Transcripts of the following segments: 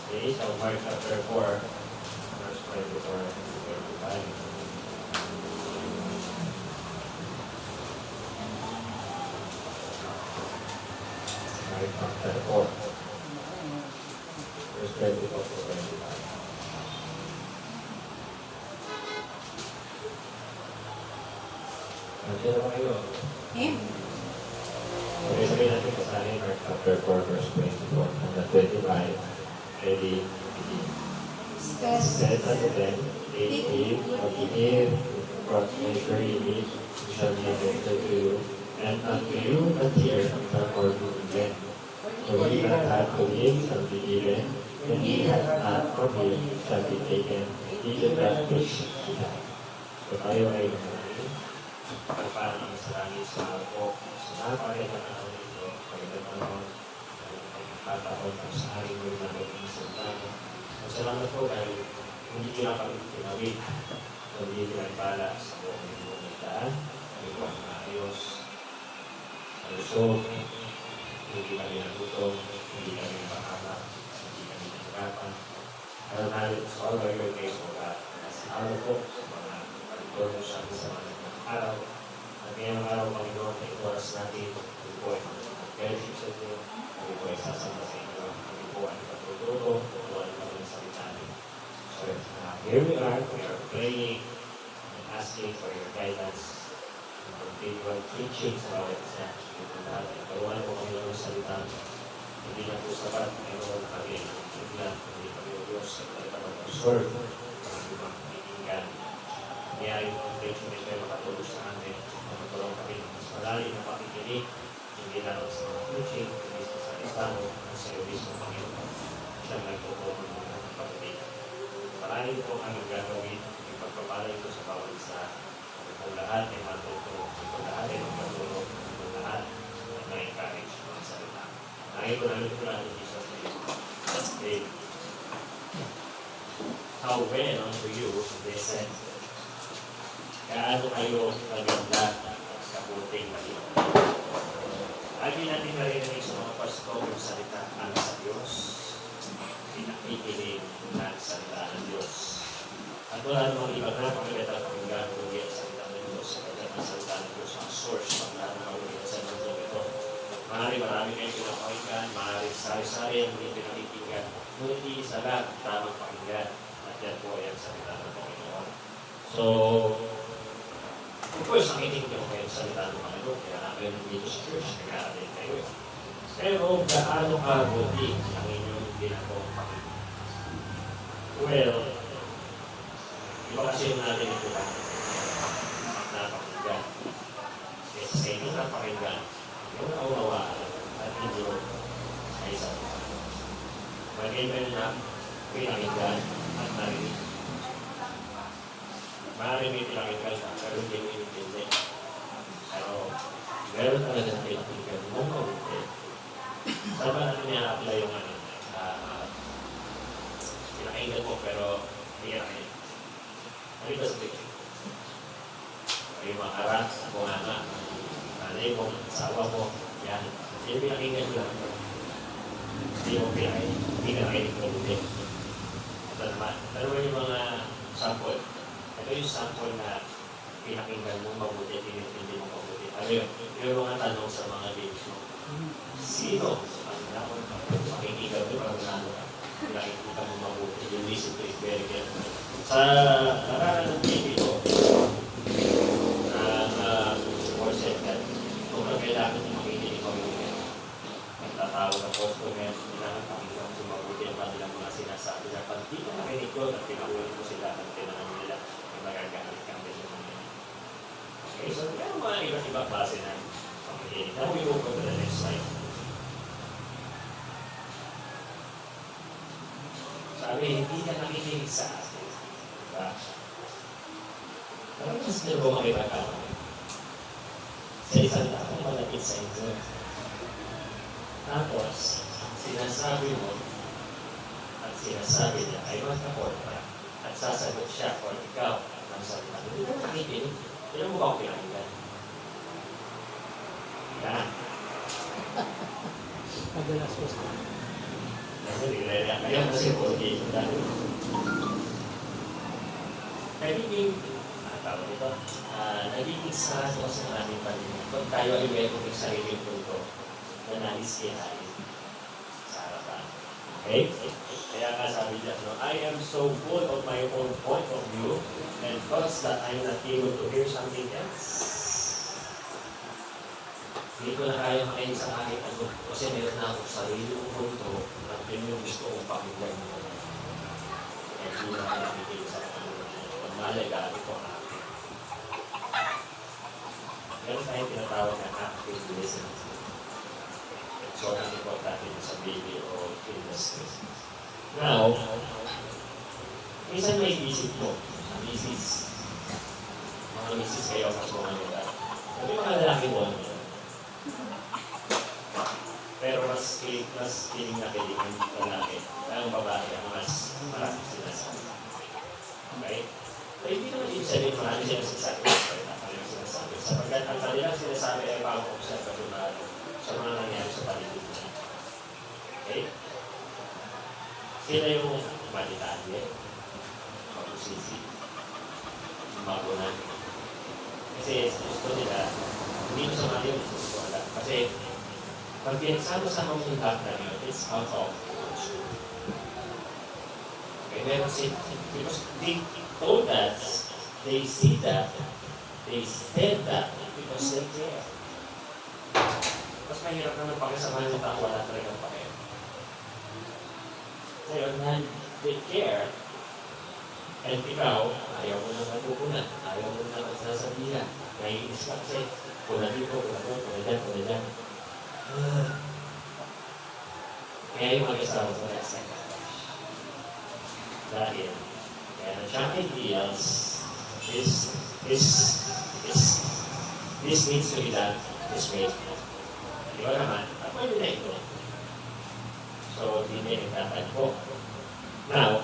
Okay, so Mark chapter 4, verse 24 to 25. Mark chapter 4, verse 24 to 25. Nandiyan na ba kayo? Eh? Okay, sabihin natin kasali Mark chapter 4, verse 24 hanggang 25. Ready? Begin. Said unto them, take heed what ye eat, what measure ye meet, it shall be given to you, and unto you that hear shall more be given. For he that hath to him shall be given, and he that hath from him shall be taken, even that which he hath. So tayo ay manalangin. Pagpapaan ang sa langit sa ako, sa napakita na ako nito, pagkakataon, pagkakataon ang sa aking mga naging salita. Salamat po dahil hindi ko na kami pinawid, hindi ko na ipala sa buong pagkakaan. Kami po ang maayos, malusog, hindi kami nagutom, hindi kami napahama, hindi kami nahirapan. Pero nalit sa all by your grace, o God, araw po sa mga pagkakulong sa mga araw. At ngayong araw, Panginoon, na itoras natin, kami po ay fellowship sa inyo, kami po ay sasama sa inyo, kami po ay patuturo, tutuan kami ng salita niyo. So, here we are praying and asking for your guidance and continual teachings about it. Pagkawalan po kami ng salita. Hindi na po sapat, mayroon na kami ng bigla, hindi kami o Diyos, sa talaga mag-absorb, kami mag-iingan. Nangyari po ang teaching na kayo makatulog sa amin, na magkaroon kami ng mas malalim na pakikinig, hindi na lang sa mga teaching, hindi sa salita mo, ang sa iyo mismo, Panginoon. Siyang nagpupulong ng mga pagkinig. Maraming po ang gagawin, yung pagpapalay ko sa bawat isa. Kung lahat ay matuto, kung lahat ay magpatulog, kung lahat ay ma-encourage mga salita. Nangin ko namin ko lang ni Jesus na yun. Amen. How well unto you they said, gaano kayo maganda sa puting maliit. Lagi natin narinig sa mga pasto yung salita ang sa Diyos. Pinakikinig ng salita ng Diyos. At wala namang iba na pagkakita pakinggan kundi ang salita ng Diyos. Sapagkat ang salita ng Diyos ang source ng lahat ng mga sa mundo ito. Marami kayong pinapakinggan, maaaring sari-sari ang hindi pinakikinggan, ngunit hindi sa lahat tamang pakinggan. At yan po ay ang salita ng Panginoon. So, of course, nakinig niyo kayo sa salita ng Panginoon, kaya namin dito sa church, nag-aaral kayo. Pero gaano kabuti ang inyong ginagawang pakinggan? Well, iba kasi yung natin ito napakinggan. Kasi sa inyo napakinggan, yung naunawaan at hindi ay isa. Mag-iban na pinakinggan at narinig. Maaaring may pinakinggan ka, pero hindi mo inintindi. Pero meron talaga na pinakinggan mo mabuti. Saan ba natin i-apply yung pinakinggan mo pero hindi ka nakinig? Ano ba sabihin? Ay mga aras, ako nga, nanay mo, asawa mo, yan. Hindi pinakinggan mo lang. Hindi mo pinakinggan, hindi ka nakinig mabuti. Ito naman, pero yung mga sample. Ito yung sample na pinakinggan mo mabuti, hindi mo mabuti. Ano yun? Yung mga tanong sa mga games mo. Sino? Makikita mo, parang nano ka. Pinakikita mo mabuti. Yung listen to is very careful. Sa nararan ng video, na more second, kung kailangan mo makikinig mo yung nagtatawag ng customer, kailangan pakinggan mo mabuti ang kanilang mga sinasabi na pag di ka nakinig ko at pinahuli mo sila at tinanong nila ay magagalit kang din yung mga. Okay, so meron mga iba't ibang klase na pakikinig. Now we move on to the next slide. Sabi, hindi ka nakikinig sa akin. Diba? Parang mas nyo mga ipagkakaroon. Sa isang taong malapit sa inyo. Tapos, sinasabi mo at sinasabi niya ay magkaporta at sasagot siya o ikaw ng salita. Hindi ka nakikinig. Hindi mo ba ako pinakinggan? Yan. Madalas po sa Kasi nire-react kayo kasi okay. Nagiging, tawag ito, nagiging sarado kasi ng aming pamilya. Pag tayo ay meron ng sariling punto na nais kinain sa harapan. Okay? Kaya nga sabi niya, no, I am so full of my own point of view and thoughts that I'm not able to hear something else. Hindi ko na kaya makain sa kahit ano kasi meron na ako sarili kong punto at yun yung gusto kong pakinggan mo. Kaya hindi na kaya nakikinig sa panginoon. Pag malaga, ito ang akin. Meron tayong tinatawag na active listening. So, ang importante sa baby o industry. Now, minsan may isip mo, ang misis, mga misis kayo mas mga nila. Sabi mga lalaki mo, pero mas kiling na kiling ang lalaki. Ang babae ang mas marami sinasabi. Okay? Pero hindi naman ibig sabihin marami silang sinasabi. Sapagkat ang kanilang sinasabi ay pang-observation sa mga nangyari sa paligid nila. Okay? Sila yung malitanye, mabusisi, magunan. Kasi gusto nila, hindi mo sa mga yung gusto wala. Kasi pag pinagsama-sama mo yung lahat na yun, it's out of culture. Okay, meron because they told us, they see that, they said that because they care. Mas mahirap naman pakisamahan yung tao, wala talagang pakisamahan. Ngayon, they care, and ikaw, ayaw mo nang matutunan, ayaw mo nang magsasabihan, naiinis ka kasi, kuna dito, kuna dyan. Kaya yung mag-asawa ko na sa dahil, kaya na-shock ideals, this needs to be done this way. Di ba naman? At pwede na ito. So, hindi nagtatag po. Now,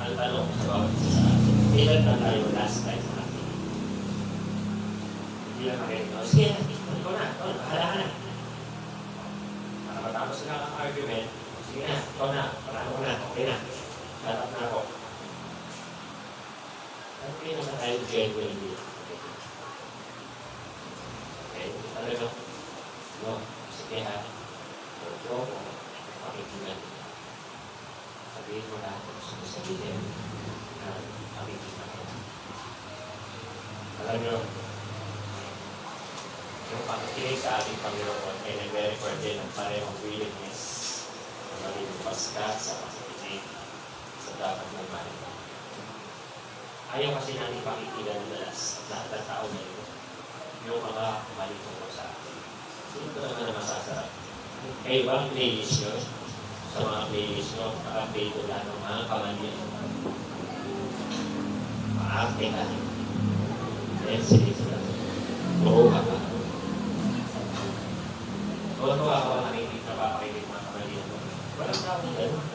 ang tanong sa bawat isa sa atin, kailan na tayo last time sa atin? Hindi lang makinig. Sige, ikaw na, bahala ka na. Para matapos na ang argument, sige na, ikaw na, parang ako na, okay na. Shut up na ako. Ano kayo naman tayo genuinely? Okay, talaga. No, sige ha. Ito, pakikinggan. Sabihin mo lahat kung gusto mo sabihin na pakikinggan. Alam nyo, yung pakikinig sa ating Panginoon ay nag-refer din ng parehong willingness na malilupas ka sa pakikinig sa dapat ng mahal. Ayaw kasi natin pakikinggan madalas at lahat ng tao na ito. Yung mga malitong mo sa atin. Sino ko naman na masasarap? Kayo ba ang playlist nyo? Sa mga playlist nyo, naka-play ko lahat ng mga kamali. Maarte ka. Sensitive ka. Turo ka pa. Turo ako ang nakikinig na papakinig mga kamali. Walang tao na gano'n.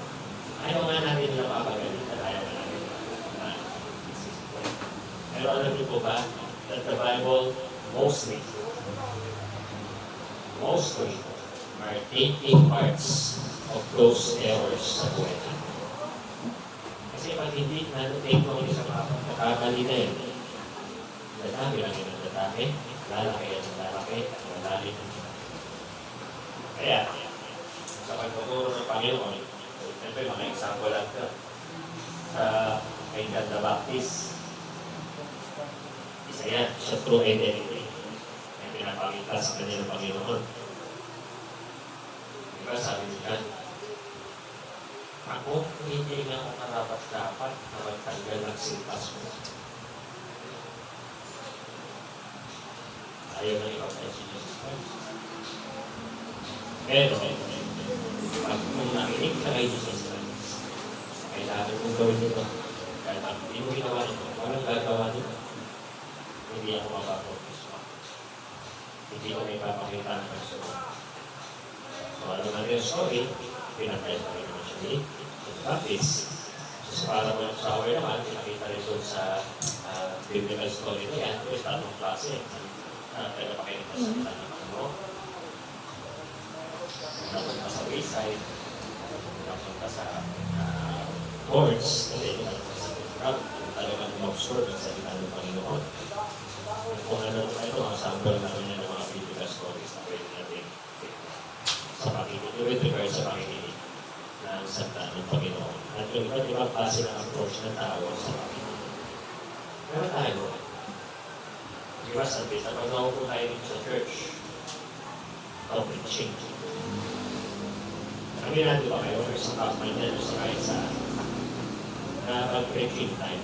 Ayaw nga natin na papagalit at ayaw nga natin na pero alam niyo po ba that the Bible mostly are taking parts of those errors sa buhay. Kasi pag hindi na-take mo sa mga pagkakamali na yun, dadami lang yun ang dadami, lalaki yan ang lalaki, at malalim. Kaya, sa pagtuturo ng Panginoon, siyempre mga example lang ito. Sa kay John the Baptist, isa yan, sa true identity. Ay pinapakita sa kanya ng Panginoon. Diba sabi niya, ako, hindi nga ako karapat-dapat na magtanggal ng silpas mo. Ayaw na ikaw tayo si Jesus Christ. Pero, pag kung nakinig ka kay Jesus Christ, kailangan mong gawin ito. Kahit pag hindi mo ginawa ito, walang gagawa nito. Hindi ako mapapropis mo. Hindi ko may papakita ng personal. So, ano man yung story, pinatay pa rin naman siya ni Baptist. So, para mo sa away naman, pinakita rin doon sa biblical story na yan, ito yung tatong klase. Pero pakinig sa salita ng Panginoon. napunta sa wayside, napunta sa courts, kasi talagang ma-absorb ang salita ng Panginoon. Kung ano, ito ang sample namin ng mga biblical stories na pwede natin sa pakikinig, with regard sa pakikinig ng salita ng Panginoon. At yung iba't ibang klase ng approach ng tao sa pakikinig. Pero tayo, di ba sabi, kapag naupo tayo dito sa church, preaching. Sabi natin ba kayo, or sa kapatid, or sa kahit saan, na pag-preaching time,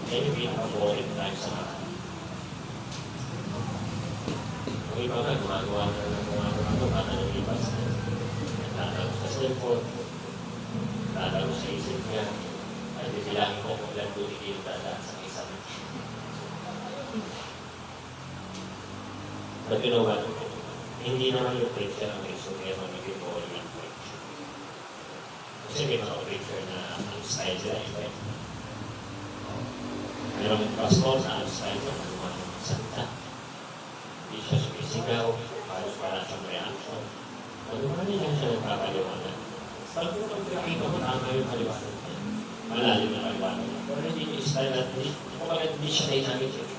yan yung pinaka-boring time sa mga. Ang iba nga, gumagawa bata ng ibas. Nagtatalo sa cellphone, nagtatalo sa isip niya, at bibilangin ko kung ilan buligin dadaan sa isang. But you know what? Hindi naman yung preacher ang reason kaya magiging boring ang preacher. Kasi may mga preacher na ang style nila iba. Mayroong pastor na ang style na mga salita. Hindi siya sumisigaw, halos wala siyang reaction. Pag-umani lang siya nagpapaliwanag. Pag nakikita mo tama yung paliwanag niya, malalim na paliwanag. Pero hindi yung style at hindi siya dynamic.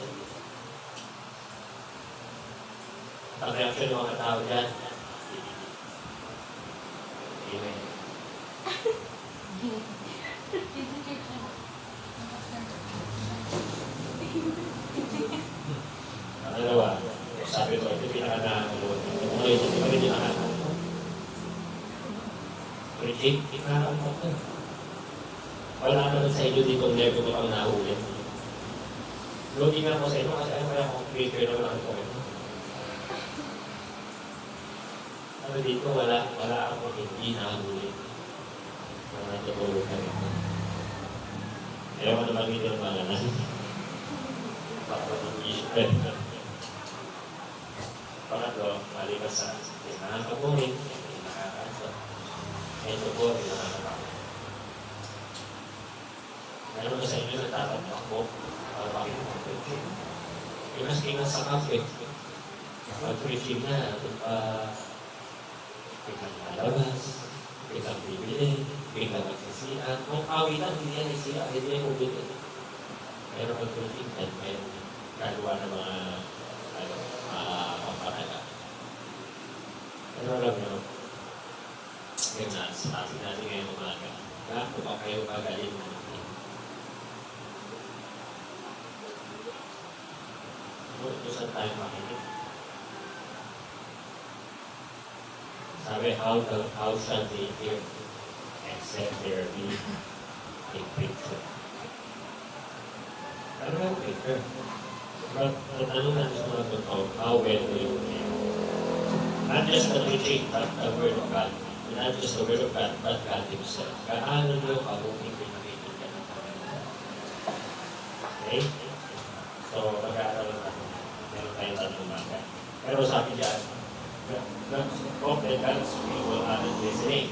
Ang reaction ng mga tao dyan, amen. Ang dalawa, sabi ko, ito pinaka-nakalot. Kung ito, ito kami nakakalot. Preaching, ikakalot ka. Wala naman sa inyo dito ang level ko pang nahuli. Loading ako sa inyo kasi ayaw kaya akong preacher na walang ito. Ano dito, wala akong hindi nahuli. Wala natutulog kami. Ayaw ko na mag-ito ng mga nanan. Baka mag-isip. Pangatlo, malipas sa nakakabuhin, nakakaso. Ito po, nakakapako. Meron ko sa inyo na dapat ako para makikita. Inas-ingas sa kape. Pag-preaching na, biglang lalabas, biglang bibili, biglang magsisihan. Kung kawitan, hindi yan isiya, hindi yan ulit. Pero pag-preaching, may gagawa ng mga pamparala. Pero alam nyo, ganyan, sa atin natin ngayon umaga, gaano pa kayo kagaling natin? Ito saan tayo makinig? Sabi, how shall they hear except there be a preacher? Ano yung preacher? But tanong natin sa mga totoo, how well do you hear? Not just the preaching, but the Word of God. Not just the Word of God, but God Himself. Kaano nyo kabuting pinakikita ng Panginoon? Okay? So, mag-aaral natin. Meron tayong tatlong bagay. Pero sabi dyan, God's people are listening.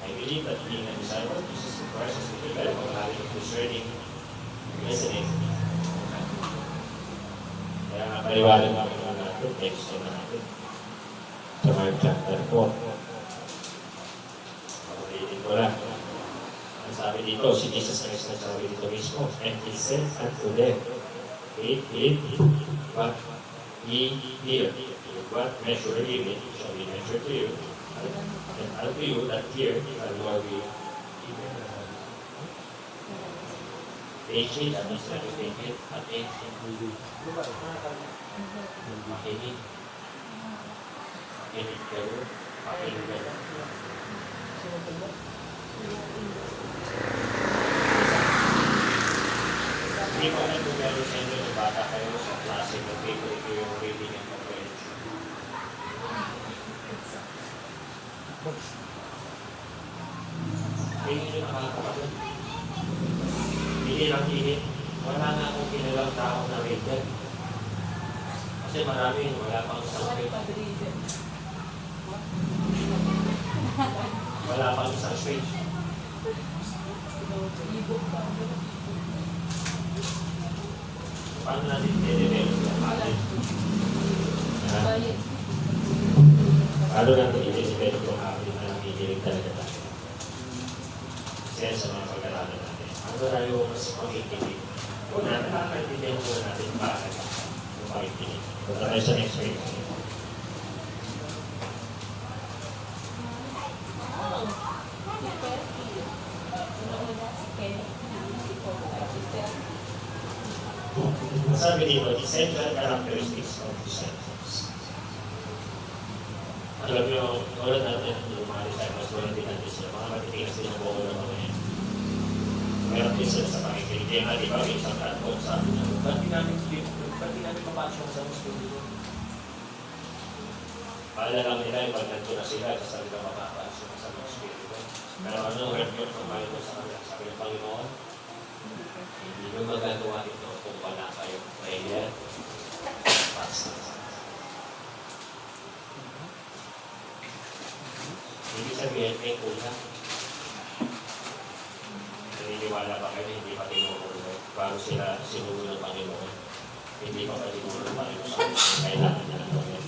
I believe that being a disciple of Jesus Christ is difficult for having discerning listening. Kaya nga paliwanag namin naman natin, text na natin. Sa Mark chapter 4. Pag-reading ko lang. Ang sabi dito, si Jesus Christ nagsabi dito mismo, and He said unto them, Heed what ye hear. What measure you give shall be measured to you, and unto you that hear shall Lord be given. Take it, at least let you take it, at it, makinig. Makinig kayo, makinig kayo. Hindi ko alam kung meron sa inyo na bata kayo sa klase ng favorite ko yung reading and comprehension. Hindi nyo nakakapagod. Hindi lang hihit. Wala nga akong kinilang tao na reader. Kasi marami, wala pang isang page. Wala pang isang page. Paano natin i-develop yung knowledge? Paano natin i-depend kung akin na nakikinig talaga tayo? Kasi sa mga pag-aralan natin, ano tayo mas makikinig? Una, nakakaintindihan muna natin bakit yung makikinig. Punta tayo sa next page. Sabi dito, essential characteristics of disciples. Alam nyo, tulad natin, yung mga disciples, walang din natin sila, mga matitigas din ang buko ng mga yan. Meron din sila sa pakikinig. Kaya nga, di ba, may isang kanto, sabi niya, ba't di namin papasok sa gusto dito? Paalala lang nila, yung pag nanto na sila, sabi na mapapasok sa gusto dito. Pero ano, word yun, kumain mo sa kanila, sabi ng Panginoon, hindi nyo magagawa ito kung wala kayo. Kaya, pasok. Hindi sabihin, may kulang. Naniniwala ba kayo, hindi pa tinutulog? Bago sila sinunod ng Panginoon, hindi pa tinutulog ng Panginoon sa kailangan niya ng gawin.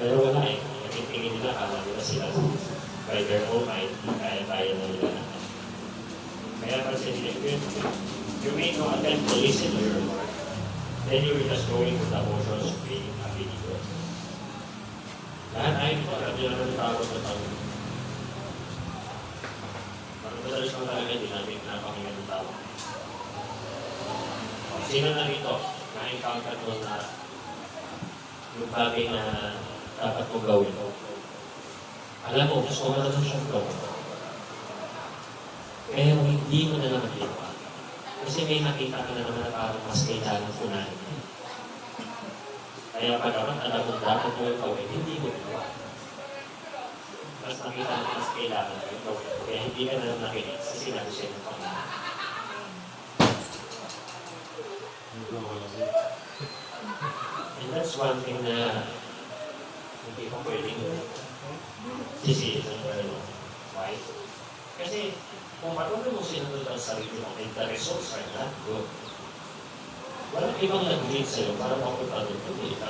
Pero wala eh. Nakitingin nila, kala nila sila by their own mind, kaya-kaya na nila naman. Kaya pa siya nila, you may no attempt to listen to your Lord, then you will just go into the motions of being happy to God. Lahat ay ito, alam nyo naman yung tawag ng tawag. Madalas mo talaga, hindi natin pinapakinggan yung tawag. Sino na rito, na-encounter mo na yung bagay na dapat mong gawin? Alam mo, gusto mo na lang siyang gawin. Kaya hindi mo na naman ginawa. Kasi may nakita ka na naman na parang mas kailangan punahin. Kaya pag alam mo dapat mo yung gawin, hindi mo ginawa. Mas nakita na mas kailangan mo yung gawin. Kaya hindi ka na naman nakinig sa sinabi siya ng Panginoon. And that's one thing na hindi ko pwedeng sisihin ng Panginoon. Why? Kasi kung patuloy mo sinunod ang sarili mo, and the results are not good. Walang ibang nag-lead sa'yo para makapagpagod ko dito.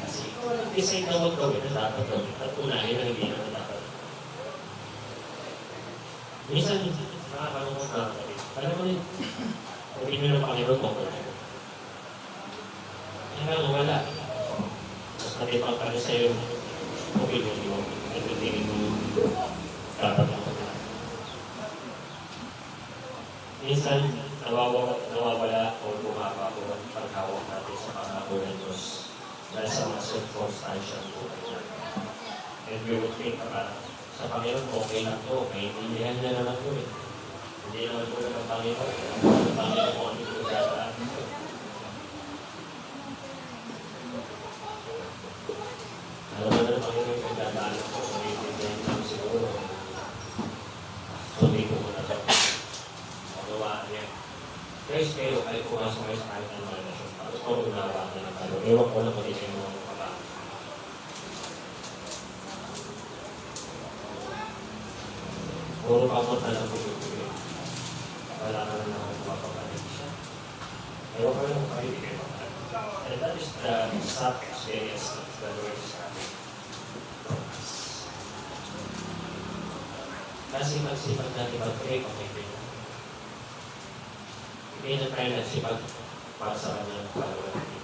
Kasi ikaw walang decide na mag-gawin na dapat gawin at unahin na hindi na dapat. Minsan, nakakalungkot na kami. Alam mo rin, kung hindi ng Panginoon mo, kaya wala. Mas natipang ka na sa'yo, opinion mo, at hindi mo dapat ako. Minsan, nawawala o bumaba po ang paghawak natin sa pangako ng Diyos dahil sa mga circumstantial buhay natin. And we would think na sa Panginoon, okay lang ito, may intindihan niya naman ito eh. Hindi naman po ng Panginoon. Ang Panginoon po ang ito dadaan ito. Alam mo na ng Panginoon yung dadaan ito, so may intindihan naman siguro. So, hindi ko na ito. Pagawaan niya. Guys, kayo, kahit pumasok kayo sa kahit ano relasyon, tapos kung unawa na tayo, ewan ko lang kung ito yung mga kapatid. Puro kamot na lang bubibigay. Wala na lang ako mapapalagay siya. Ewan ko lang kung kayo di kayo mapalagay. And that is the sad experience of the Lord is having from us. Kasi magsipag natin mag-pray kung may pray. Hindi na tayo nagsipag para sa kanyang palawan natin.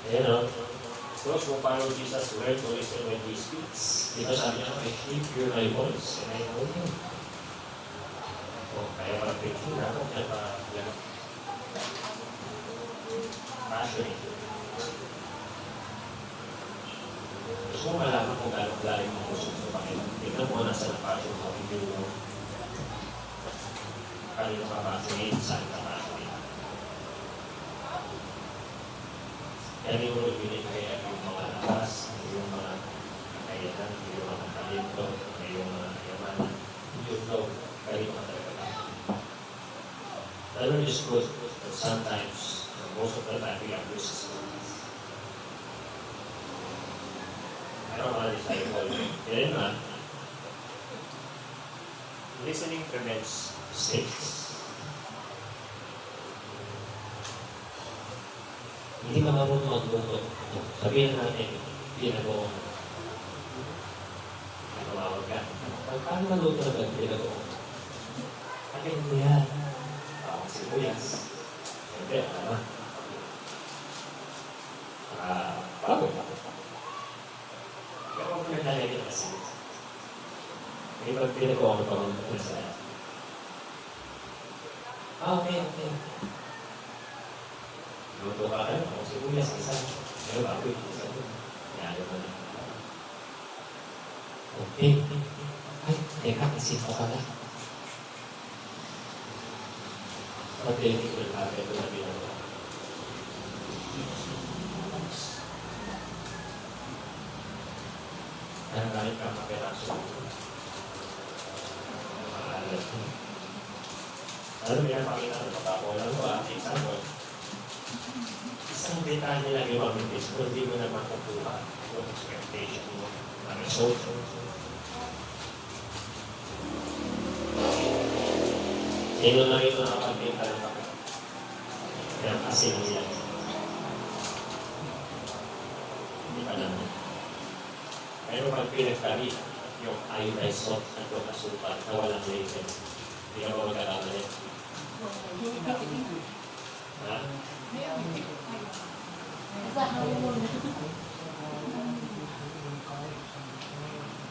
Ayan o. Those who follow Jesus learn to listen when He speaks. Dito sabi niya, I hear my voice and I know Him. O, kaya mag-preaching na ako, kaya pa-yan. Passionate. Gusto mo malaman kung gano'ng lalim ang puso sa Panginoon. Tignan mo nasa na-passion mo, hindi mo kanino ka passionate, saan ka passionate. Kaya yung mga binigay ay yung mga lakas, yung mga kakayanan, yung mga talento, yung mga yamanan, yung know, kanino ka talaga lang. The Lord is good, but sometimes, most of the time, we abuse His words. Meron mga disciple, kaya nga, listening prevents mistakes. Hindi ka marunong magluto. Sabihin natin, pinag-o. Tumawag ka. Paano maluto na ba pinag-o? Akin mo yan. Bawang sibuyas. Siyempre, ano? Bago. Pero kung naglalagay ng asin, may pag pinag-o ako pa mga sa okay. Luto ka kayo, ako sibuyas isa. Pero bago yung isa doon. Kaya mo na. Okay. Ay, teka, isip ko pala. Okay, hindi ko na ito na pinagawa. Ano na rin ka mapiraso? Ano may napakita ng pagkakulang ko? Example, isang detalye lang yung mabilis kung hindi mo na makakuha yung expectation mo na result. Sino lang ito nakapagpita ng kapit? Kaya asin niya. Hindi pa naman. Pero pag pinagkari, yung iodized salt at yung asukal na walang label, hindi ka ba magkakamali? Ha?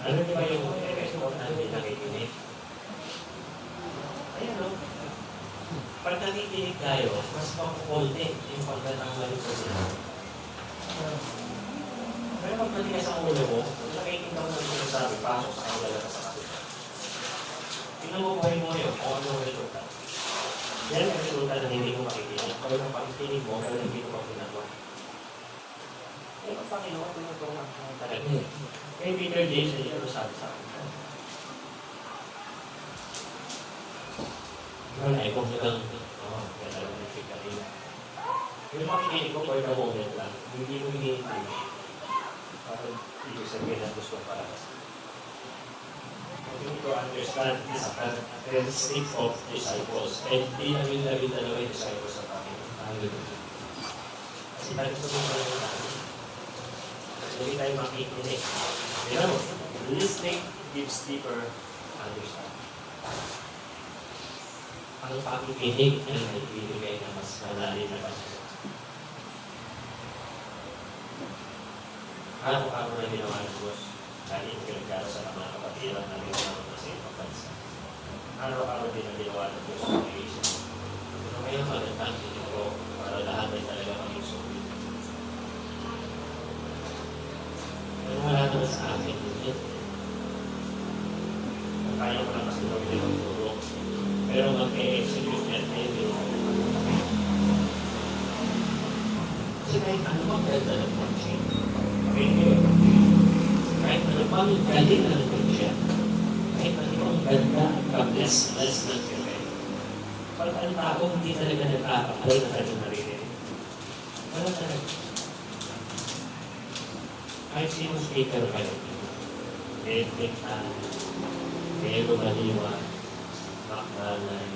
Ano di ba yung episode na hindi nakikinig? Ayan o. Pag nakikinig tayo, mas makukulte yung pagkatangalit ko niya. Pero pag matigas ang ulo mo, nakikinig ako ng sinasabi, pasok sa kanila ka sa kapita. Tingnan mo buhay mo yun, kung ano ang resulta. Yan ang resulta na hindi mo makikinig. Pag ang pakikinig mo, pero hindi mo ginagawa. Eh, ang Panginoon, tinutong ang talaga yun. Kaya Peter James, ano sabi sa akin? Wala, kung nilang, kaya talaga nag-figure rin. Yung makikinig ko, for the moment lang, hindi mo hinihintay. Parang ibig sabihin na gusto para kasi. You need to understand this characteristic of disciples. And di namin dalawa yung disciples sa Panginoon. Kasi tayo gusto mo pala yung tayo. Hindi tayo makikinig. Kaya mo, listening gives deeper understanding. Ang pakikinig ay nagbibigay na mas malalim na pagkakas. Araw-araw na ginawa ng Diyos. Dahil yung pinagkara sa mga kapatiran na ginawa ng sa ibang bansa. Araw-araw din ang ginawa ng Diyos sa Asia. Pero ngayon magandang ito para lahat ay talaga maging sulit. Pero wala naman sa akin yun. Kaya mo na kasi gawin ang turo. Pero mag-e-execute yan kayo din. Kasi kahit ano bang ganda ng preaching? Kahit ano bang galing na ng preaching? Kahit ano bang ganda at ka-bless ng kayo. Pag ang tao hindi talaga nagkakapal na kanyang naririnig. Wala talaga. Kahit sino speaker kayo. Edwin Tan, Diego Maliwa, Macmanay.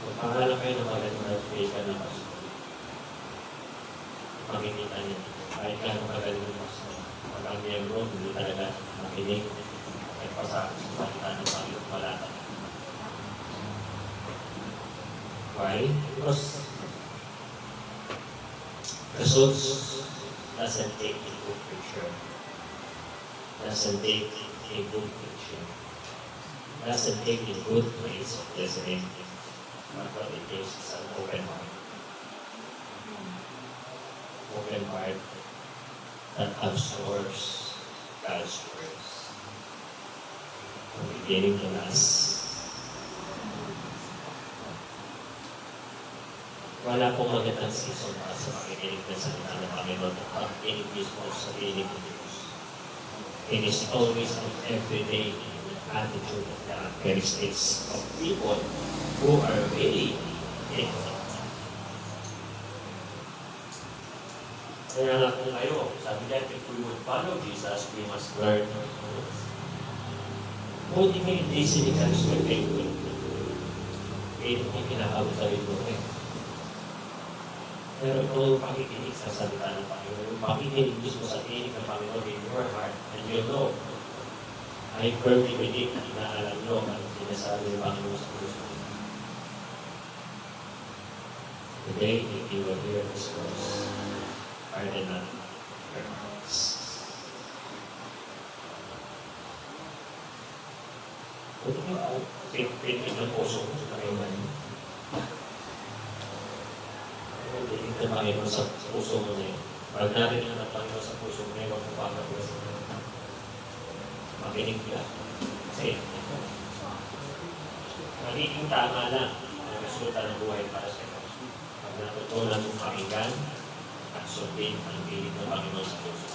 Magpangalan kayo ng magandang speaker na pastor. Makikita niyo. Kahit gano'ng magaling ng pastor. Pag ang miyembro, hindi talaga makinig. Kahit pa sa salita ng Panginoon malata. Why? Because the souls doesn't take a good picture. Doesn't take a good picture. Doesn't take a good place of listening. But what it takes is an open heart. Open heart that absorbs God's words. From beginning to last. Wala pong magandang season para sa pakikinig ng salita ng Panginoon at pakikinig mismo sa piling ng Diyos. It is always an everyday attitude and characteristics of people who are really ignorant. Kaya nga kung kayo, sabi niya, if we would follow Jesus, we must learn. Ultimate listening sa respecting. Kaya hindi kinakabot sa ito. Pero ito pakikinig sa salita ng Panginoon. Yung pakikinig mismo sa tinig ng Panginoon in your heart. And you know, I firmly believe na alam nyo ang sinasabi ng Panginoon sa puso. Today, if you will hear His voice, harden not your hearts. Kung ito po, pinipin ng puso mo sa Panginoon. Pinipin ng Panginoon sa puso mo na yun. Pag natin ang Panginoon sa puso mo na yun, huwag mo pagkakulas mo. Makinig ka. Kasi, magiging tama lang ang resulta ng buhay para sa iyo. Pag natutunan mong pakinggan at sundin ang pilit ng Panginoon sa puso.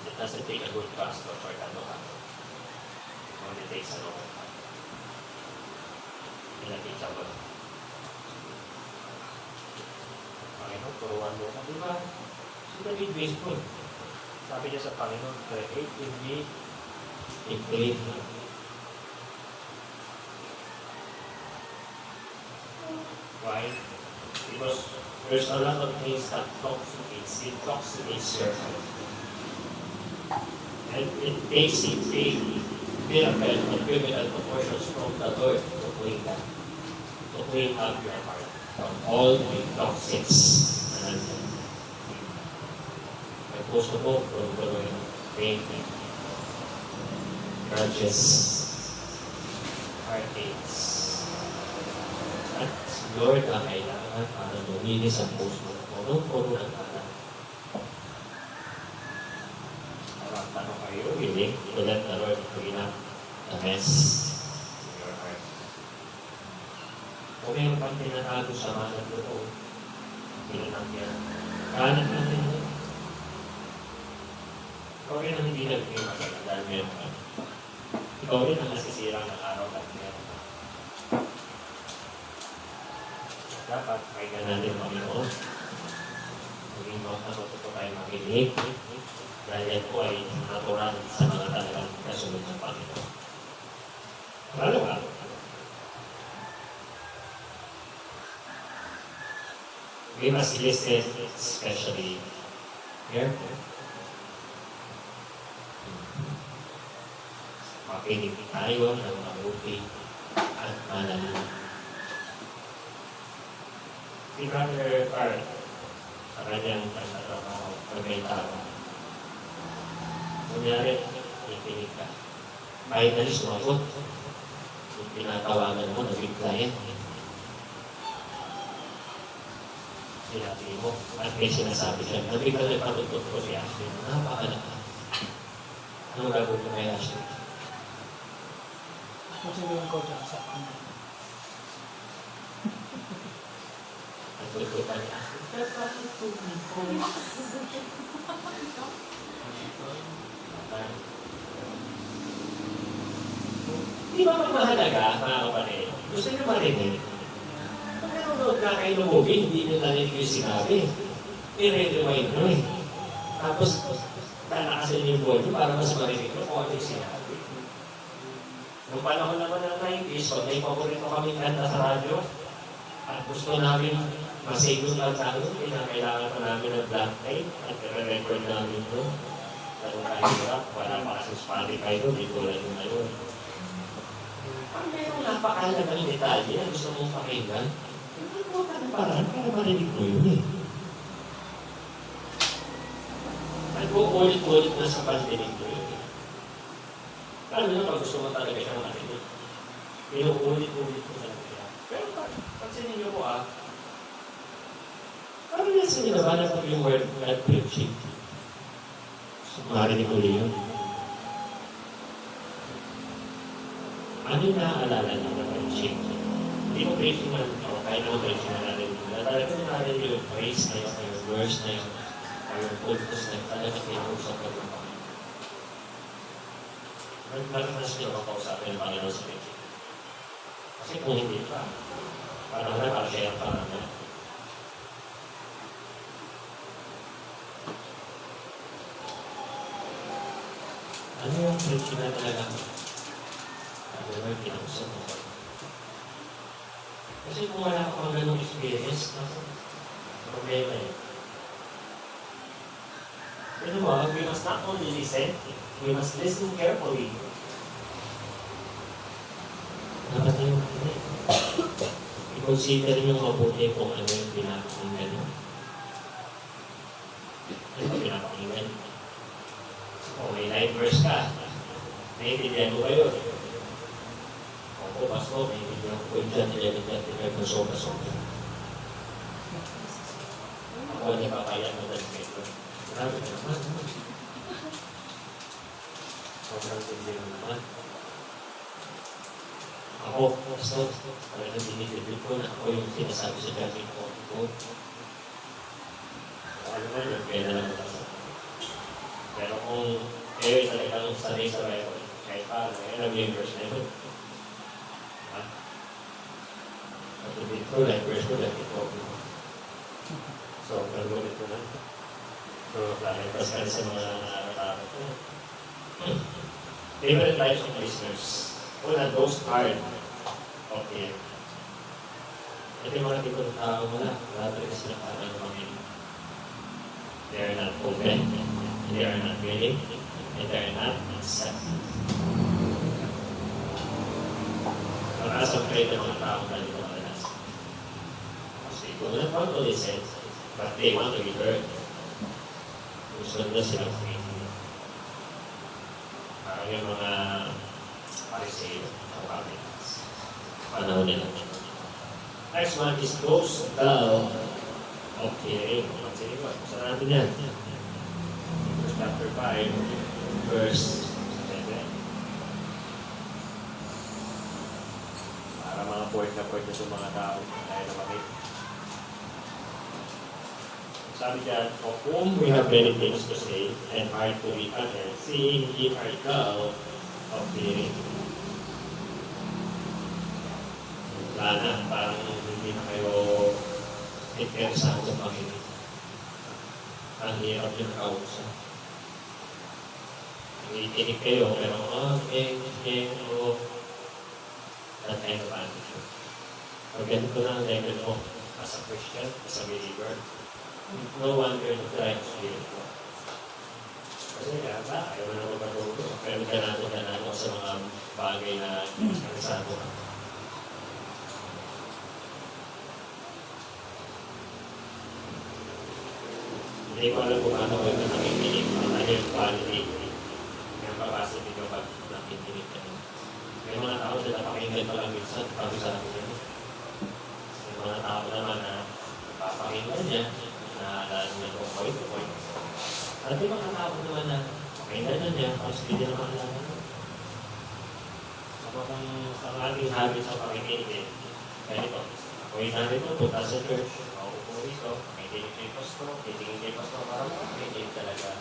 It doesn't take a good pastor for that to happen. It only takes a Lord. Pinatid sa Lord. Panginoon, turuan mo ka. Diba? Si David faithful. Sabi niya sa Panginoon, create in me a clean heart. Why? Because there's a lot of things that intoxicates your heart. And it takes a miracle or criminal proportions from the Lord to clean up your heart from all the toxics and puso mo from pain, grudges, heartaches. At Lord ang kailangan para luminis ang puso mo. Punong-puno ng alam. Parang tanong kayo, willing to let the Lord clean up the mess in your heart. Kung mayroon kang tinatago sa mga totoo, pinanang yan. Kanan natin yun. Ikaw rin ang hindi naging masaya dahil meron ka. Ikaw rin ang nasisira ng araw dahil meron ka. Dapat kailan natin Panginoon. Maging matuto tayo makinig. Dahil yan po ay natural sa mga talagang kasunod ng Panginoon. Lalo ka. We must listen especially carefully. Makinig tayo ng mabuti at malalim. Si Brother Carl, sa kanyang pagtatrabaho, pag may tao, kunyari, ikinig ka. Finally, sumagot. Yung pinatawagan mo, naging client. Sinabi mo, at may sinasabi siya, nabigla na patutot ko si Ashley. Napakalaka. Ano gagawin ko kay Ashley? Sasabihin ko dyan sa kanya. Nagtutupan niya. Di ba magmahalaga, mga kapatid? Gusto niyo marinig? Pag nanonood ka kayo ng movie, hindi niyo narinig yung sinabi. I-rewind nyo eh. Tapos, talakasin yung volume para mas marinig nyo kung ano yung sinabi. Noong panahon naman ng 90s, pag may paborito kaming kanta sa radyo, at gusto namin masigong kanta doon, kailangan pa namin ng black tape at i-record namin doon. Lalo tayo hirap, wala pa kasi Spotify doon, di tulad yung ngayon. Pag mayroong napakalagang detalye na gusto mong pakinggan, ito ka ng paraan para marinig mo yun eh. Nag-uulit-ulit na sa pandinig mo yun eh. Paano na pag gusto mo talaga siyang marinig? Inuulit-ulit mo talaga siya. Pero pansinin niyo po parang nasa nilabanan ko yung word God preaching. So, marinig ulit yun. Ano yung naaalala niyo na preaching? Hindi mo preaching man ito, kahit mo preaching na natin yun. Talaga na natin yung praise na yun, yung verse na yun, yung focus na yun, talaga pinag-usap ka ng Panginoon. Nagmaranas niyo makausapin ng Panginoon sa preaching. Kasi kung hindi pa, parang nakakaya parang na. Ano yung preaching na talaga? Ano yung kinausap mo? Kasi kung wala ka pang ganong experience, problema yun. Pero mo, we must not only listen, we must listen carefully. Dapat yung i-consider nyo mabuti kung ano yung pinapakinggan nyo. Ano yung pinapakinggan? Kung may live verse ka, naiintindihan mo ba yun? Opo, Pasko, naiintindihan ko yung dyan, 11:35 na sobra-sobra. Ako, hindi pa kaya mo dahil ito. Marami ka naman. Sobrang tindi naman. Ako, Pasko, talagang dinidibig ko na ako yung sinasabi sa dati ko. Ano na yun, kaya na lang ito. Pero kung kayo talagang sanay sa Bible, kahit paano, alam yung verse na yun. Matubig ko, like verse ko, like ito. So, nag-ulit ko na. So, lalabas ka sa mga araw-araw ko. Different types of listeners. Una, those hard of the end. Ito yung mga tipong tao mo na. Wala talaga sila parang pamilya. They are not open. They are not willing. And they are not accepting. Mataas ang kayo ng mga tao na dito madalas. Kasi kung not want to listen, but they want to be heard. Gusto nila silang pamilya. Parang yung mga pariseo o pamilyas. Panahon nila. Next one is those dull of hearing. Sige po, sa natin yan. Hebrews chapter 5, verse 7. Para mga point na sa mga tao, kaya na makit. Sabi dyan, of whom we have many things to say and hard to be uttered, seeing ye are dull of hearing. Wala na, parang hindi na kayo interesado sa Panginoon. Ang hirap yung kausap. Ikinig kayo, pero that kind of attitude. Pag ganito na ang level mo as a Christian, as a believer, no wonder na try to spirit mo. Kasi kaya ba, ayaw na magpatuloy. Pero ganado sa mga bagay na karisado ka. Hindi ko alam kung paano kayo na nakikinig. Ano yung quality ng babasa nito pag nakikinig ka. May mga tao sila pakinggan pa lang minsan, pag sa akin yun. May mga tao naman na papakinggan niya, na alam niya kung point to point. At may mga tao naman na pakinggan na niya, tapos hindi naman alam na. So kung ang ating habit sa pakikinig eh, ganito. Ako yung namin mo, punta sa church, mauupo rito, kinig kay Pastor, kinig kay Pastor para mo, kinig talaga.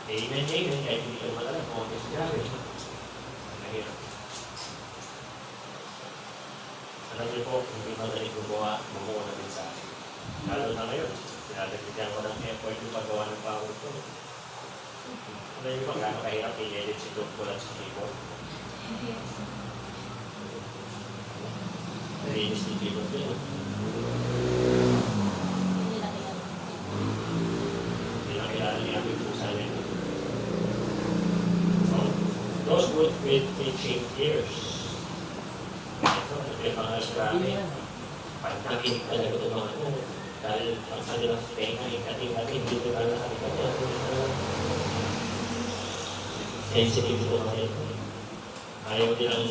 Amen, kahit hindi ka naman alam kung ano yung gagawin. Mahirap. Alam niyo po, hindi madali gumawa ng mensahe. Lalo na ngayon, pinadagdagan ko ng effort yung paggawa ng PowerPoint. Alam niyo ba gano'ng kahirap i-edit si Dr. at si keyboard? Narinis ni keyboard ko yun. Those with teaching ears. Ito, yung mga grabe. Nakinig talaga ito mga ano. Dahil ang kanilang tenga, ikating-ating dito lang nakalikat yan. Sensitive ito mga ito. Ayaw nilang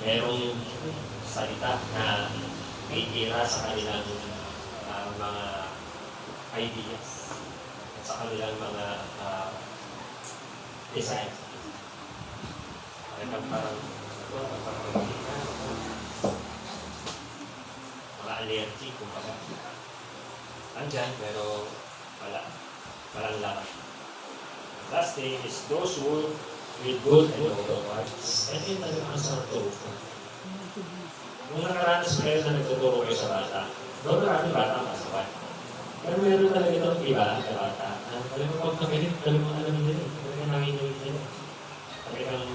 merong salita na itira sa kanilang mga ideas at sa kanilang mga design. Parang mga allergy kung baka andyan pero walang lakas. Last thing is those who with good and noble hearts. Ito yung talagang ang sarap turo. Nung nakaranas kayo na nagtuturo kayo sa bata, doon marami bata masabat. Pero meron talaga itong iba sa bata. Talagang pag nakinig, talagang alam nila. Talagang nakinig nila. Talagang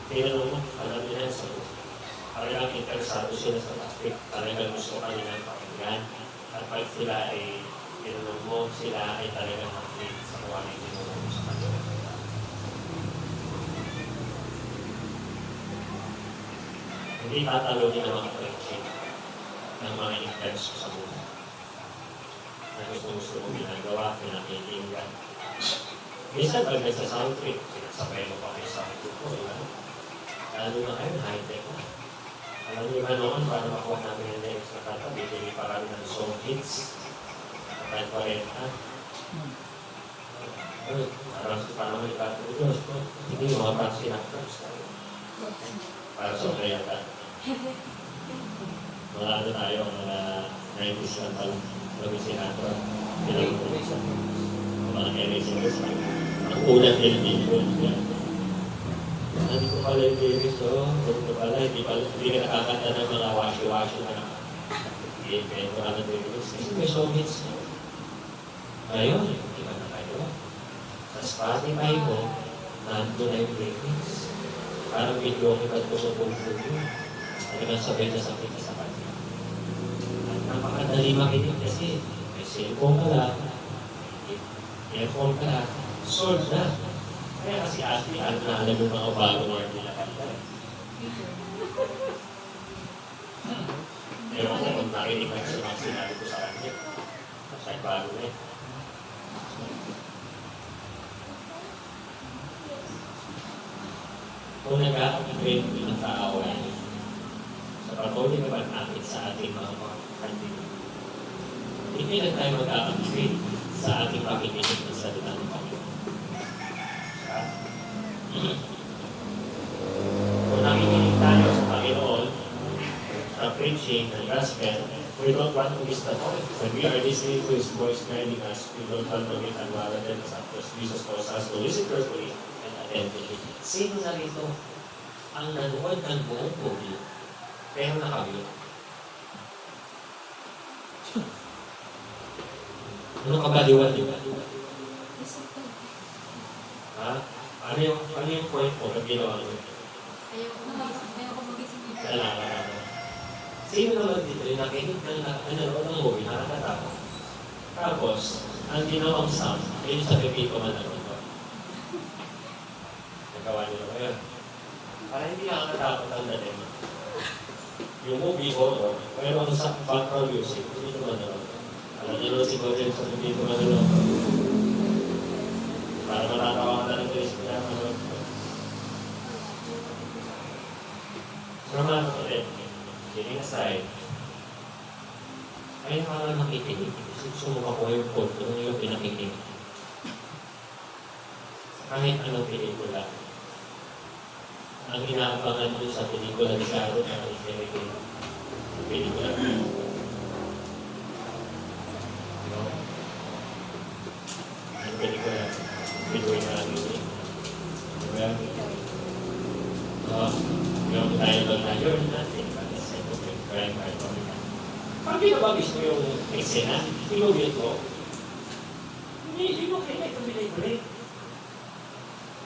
tinanong mo, alam nila sa talagang interesado sila sa topic, talagang gusto kanilang pakinggan. At pag sila ay tinanong mo, sila ay talagang makinig sa kung ano yung tinanong mo sa kanila. Hindi tatalogin ang mga preaching ng mga intenso sa buhay. Na gusto mo ginagawa, pinakikinggan. Minsan pag nagsa-sound trip, sinasabay mo pa kayo sa akin ko, lalo na kayo, high-tech na. Alam niyo ba noon, para makuha namin yung next na kanta, bibili pa kami ng song hits. Kahit 40. Parang may katulog. Hindi yung mga pang sinaktas. Para sa kayata. Mga ano tayo, mga 90s lang pala. Mga sinato. Mga erasers. Ang unang din. Hindi ko pala yung lyrics, hindi pala, hindi ka nakakanta ng mga washi-washi na i-invento ka ng lyrics. Kasi may song hits. Ngayon, hindi ka na kayo. Sa Spotify mo, nandun na yung lyrics. Parang video kita tumutulog yun. Talagang sabay na sakit ka sa kanya. At napakadali makinig kasi may cellphone ka lang, earphone ka lang, solved na. Kaya kasi Ashley, alam yung mga bagong word nila kanila. Ewan ko kung nakinig ka sa mga sinabi ko sa kanya. Kahit bago na eh. Kung nag-a-upgrade ng tao ay sa patuloy naman natin sa ating mga kandidato. Hindi na tayo mag-a-upgrade sa ating pakikinig ng salita ng Panginoon. Kung nakikinig tayo sa Panginoon, sa preaching ng gospel, we don't want to miss the point. When we are listening to His voice guiding us, we don't want to get unwarranted as Jesus calls us to listen carefully and attentively. Sino na rito ang nanood ng buong movie, pero nakabilo? Ano kabaliwan, di ba? Ha? Ano yung point mo na ginawa mo? Ayoko mag-isip. Kailangan. Sino naman dito yung nakinig ng movie, nakakatawa. Tapos, ang ginawang sound, ay yung sa pipito man naman ito. Nagawa nila ko yun. Para hindi nakakatakot ang dating. Yung movie ko, mayroon sa background music, pipito man naman. Alam niyo si Godel sa pipito man naman. Para matatawa ka na ng Kristo niya. Naman ko rin. Kidding aside, ay nakakal nakikinig. Gusto mo makuha yung punto ng iyong pinakikinig. Kahit anong pelikula. Ang inaabangan mo sa pelikula ni Caro na pelikula. Ang pelikula, Pinoy na music. Diba? Yung tayo doon na yun natin. Pag pinabagis mo yung eksena, pinugit mo, hindi mo kailangan itong binay-binay.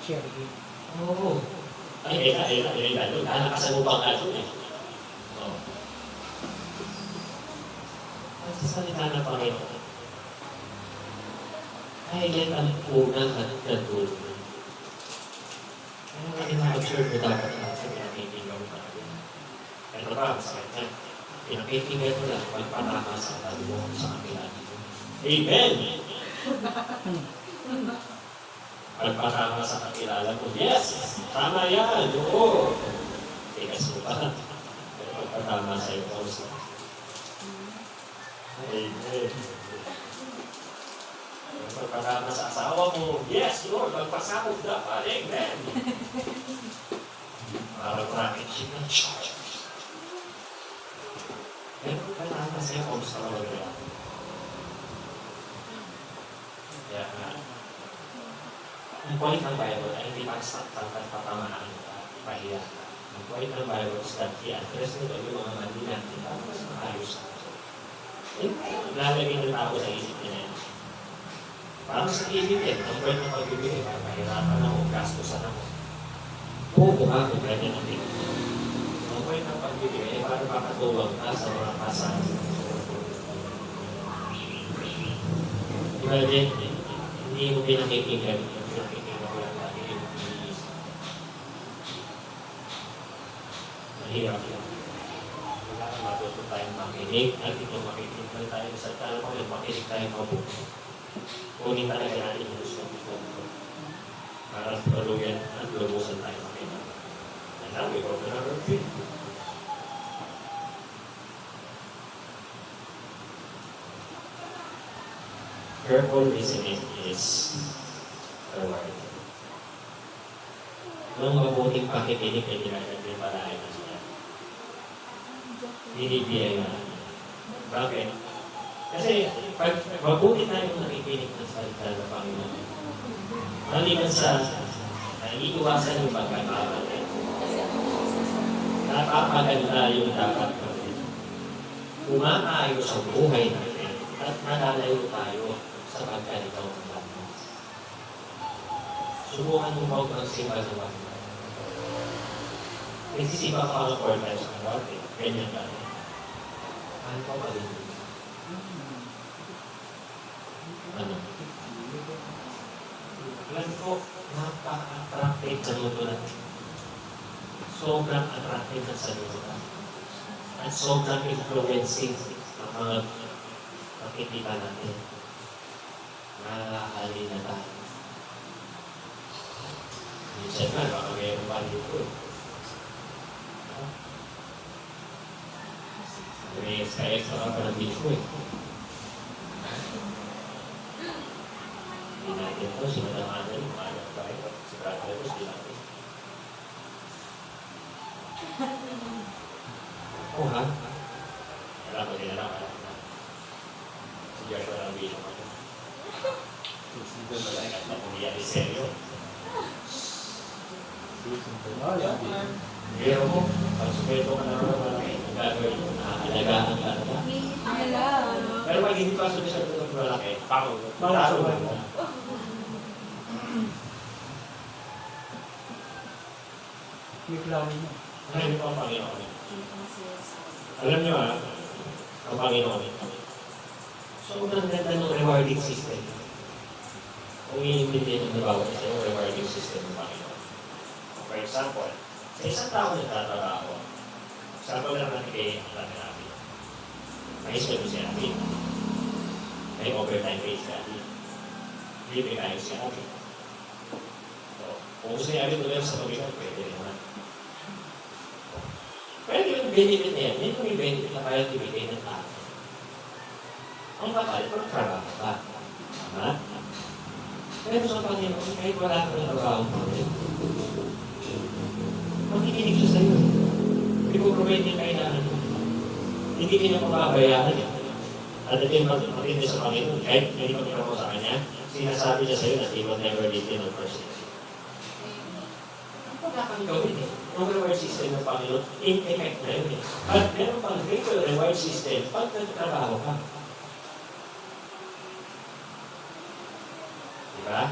Share game. Oo. Ay, lalo, nakasan mo bang ato eh. Oo. Ang sasalita ng Panginoon, ay yan ang unang nagtulog. Kaya nga ina-observe mo dapat natin, pinakikinggan mo pa natin. Ito pa, sa kanya, pinakikinggan mo lang pagpataka sa kaluluwa sa kanila. Amen! Pagpataka sa kakilala mo, yes! Tama yan! Oo! Tigas mo pa. Pero pagpatama sa iyo, kaus na. Amen! Pagpatama sa asawa mo, yes, Lord! Magpasakot dapat. Amen! Para rocket ship ng charge. Pero pagpatama sa iyo, kaus na naman yan. Kaya nga, ang point ng Bible ay hindi pagsaktan at patamaan at pahiya. Ang point ng Bible is that i-address nito yung mga mali natin para mas maayos natin. Lalagay ng tao sa isip niya yan. Parang sa isip yan, ang point ng pagbibigay para mahirapan ako, gastusan ako. Oo, ako, ganyan ang tingin. ang point ng pagbibigay ay para makatulong ka sa mga kasama. Imagine, hindi mo pinakikinggan, pinakikinggan ko lang lagi yung mahirap yan. Kailangan matuto tayong makinig at ito makikinig tayo sa tao ko yung makinig tayong mabuti. Kunin talaga natin yung gusto ko. Para paluyan at lubusan tayo makinig. And now we go to number 3. Careful listening is rewarded. Nung mabuting pakikinig ay dinagagay para ay niya. Binibiyay na. Bakit? Kasi pag mabuti tayo nakikinig ng salita ng Panginoon, maliban sa naiiwasan yung pagkakamali, napapaganda yung dapat gawin. Umaayos ang buhay natin at malalayo tayo sa pagkalitaw ng lahat. Subukan mo huwag ang simba sa mga. Nagsisipa ka ng 4 times ang water. Ganyan ka. Ano pa ba rin? Ano? Alam ko, napaka-attractive sa luto natin. Sobrang attractive ng saluto natin. At sobrang influencing ang mga makikita natin. Nakakali na tayo. Minsan nga, baka mayroon pa dito. May extra ka pa ng dito eh. Hindi natin ito, sinadamaan na yung maanak tayo. Sigurado ito, hindi natin. Oo ha? Alam ko din alam. Si Joshua lang bilang ako. At nakuliyan ni Seryo. Pero mo, pag supeto ka na rin, ang gagawin mo, nakakalagaan ka na ba? Pero pag hindi pa supeto ng malaki, pako, malaro ba? May plano mo. Alam niyo ang Panginoon. Alam niyo ang Panginoon. Sobrang ganda ng rewarding system. Kung iintindihan ng bawat isa yung rewarding system ng Panginoon. For example, sa isang tao nagtatrabaho, sabi lang natin kay natin. May sweldo siya natin. May overtime pay siya natin. Libre tayo siya natin. So, kung gusto niya rin ulit sa pag-ibig, pwede rin naman. Pero yung benefit na yan, yun yung may benefit na kaya ibigay ng tao. Ang kapal, kung trabaho ka. Tama? Pero sa Panginoon, kahit wala ka ng trabaho mo rin, makikinig siya sa'yo. I-provide niya kailangan mo. Hindi niya mababayaan niya. At ito yung matindi sa Panginoon. Kahit hindi magkita mo sa Kanya, sinasabi niya sa'yo na He will never leave you nor forsake you. Ang pagkakang gawin eh. Ang reward system ng Panginoon, in-effect na yun eh. At meron pang greater reward system pag nagtrabaho ka. Diba?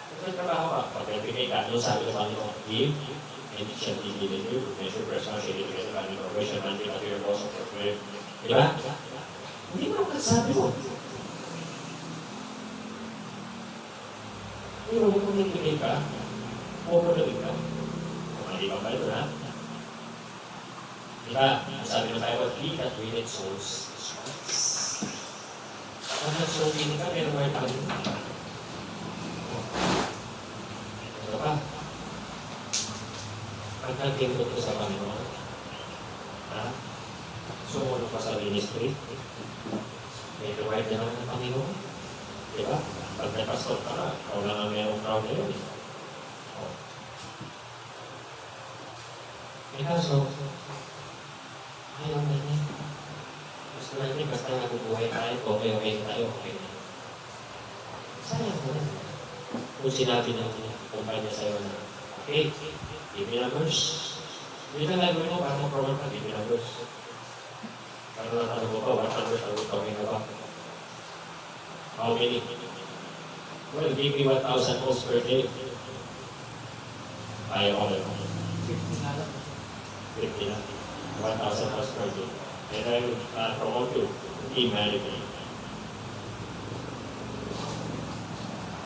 Pag nagtrabaho ka, pag nagbigay ka, doon sabi ng Panginoon, give, and it shall be given you. Measure personal sharing with the Panginoon, which shall not be at your boss of your prayer. Diba? Hindi mo naman sabi mo. Pero kung nagbigay ka, overload ka. Kung hindi ka ba ito na? Diba? Sabi ng Bible, he that willeth souls is wise. Kung nag-soul-winning ka, meron may Panginoon. Ano pa? Pag nagtingkot ko sa Panginoon, sumunod pa sa ministry, may reward na naman ng Panginoon. Diba? Pag napastor ka na, ikaw lang ang mayroong crowd na yun. May kaso, ayaw na niya. Gusto natin, basta nabubuhay tayo, okay tayo, okay na. Sayang mo na. Kung sinabi ng kumpanya sa'yo na, okay, give me numbers. Hindi na gagawin mo para mag-promote ka, give me numbers. Para natanong mo pa, 100 ang utawin na ba? How many? Well, give me 1,000 calls per day. Ayaw ko na. 50 nga lang. 50 lang. 1,000 plus per day. And I would promote you to be married.